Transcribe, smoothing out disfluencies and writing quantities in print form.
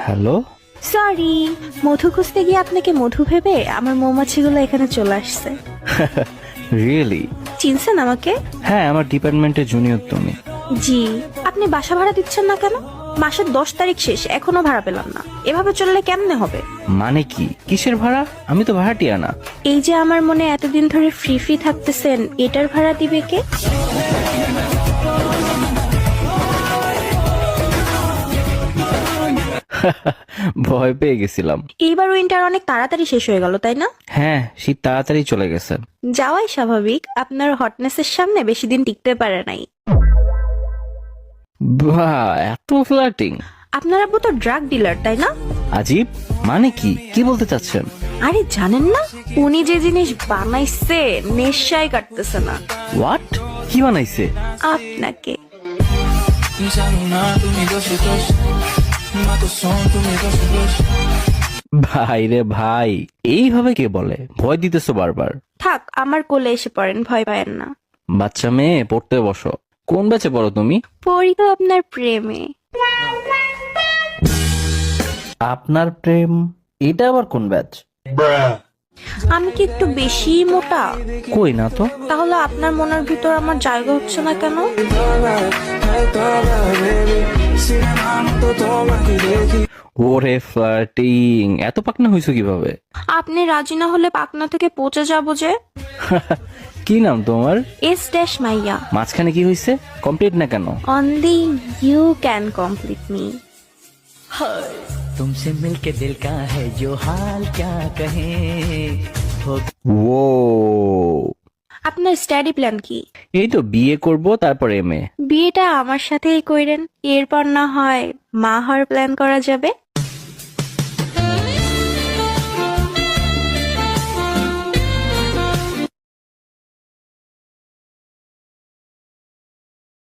Hello. Sorry, মধু খুঁজতে গিয়ে আপনাকে মধু ভেবে আমার মৌমাছিগুলো এখানে চলে আসছে। রিয়েলি? চিনছেন আমাকে? হ্যাঁ, আমার ডিপার্টমেন্টের জুনিয়র তুমি। জি। আপনি বাসা ভাড়া দিচ্ছেন না কেন? মাসের 10 তারিখ শেষ, এখনো ভাড়া পেলাম না। এভাবে চললে কেমনে হবে? মানে কি? কিসের ভাড়া? আমি তো ভাড়াটিয়া না। এই যে আমার মনে এতদিন ধরে ফ্রি ফ্রি থাকতেছেন, এটার ভাড়া দিবে কে? ভয় পেয়ে গেছিলাম। এইবার উইন্টার অনেক তাড়াতাড়ি শেষ হয়ে গেল, তাই না? হ্যাঁ, শীত তাড়াতাড়ি চলে গেছে। যাওয়াই স্বাভাবিক, আপনার হটনেসের সামনে বেশি দিন টিকতে পারে নাই। বাহ, এত ফ্লার্টিং! আপনার আব্বু তো ড্রাগ ডিলার, তাই না? আজীব! মানে কি? কি বলতে চাচ্ছেন? আরে জানেন না, উনি যে জিনিস বানাইছে নেশায় কাটতেছে না। হোয়াট? কি বানাইছে? আপনাকে। ভাই রে ভাই, এইভাবে কে বলে? ভয় দিতেছো বারবার। থাক, আমার কোলে এসে পড়েন, ভয় পায়েন না। বাচ্চা মেয়ে, পড়তে বসো। কোন ব্যাচে পড়ো তুমি? পড়ি তো আপনার প্রেমে। আপনার প্রেম? এটা আবার কোন ব্যাচ? আমি কি একটু বেশি মোটা? কই না তো। তাহলে আপনার মনের ভিতর আমার জায়গা হচ্ছে না কেন? ওরে ফ্লার্টিং! এত পাকনা হইছো কিভাবে? আপনি রাজি না হলে পাকনা থেকে পচে যাবো যে। কি নাম তোমার? এস ড্যাশ মাইয়া। মাঝখানে কি হইছে? কমপ্লিট না কেন? Only you can complete me. तुमसे मिलके दिल का है जो हाल क्या कहे हो। ও, আপনার স্টাডি প্ল্যান কি? এই তো বিয়ে করব, তারপর এমএ। বিয়েটা আমার সাথেই কইরেন, এরপর না হয় মা হওয়ার প্ল্যান করা যাবে।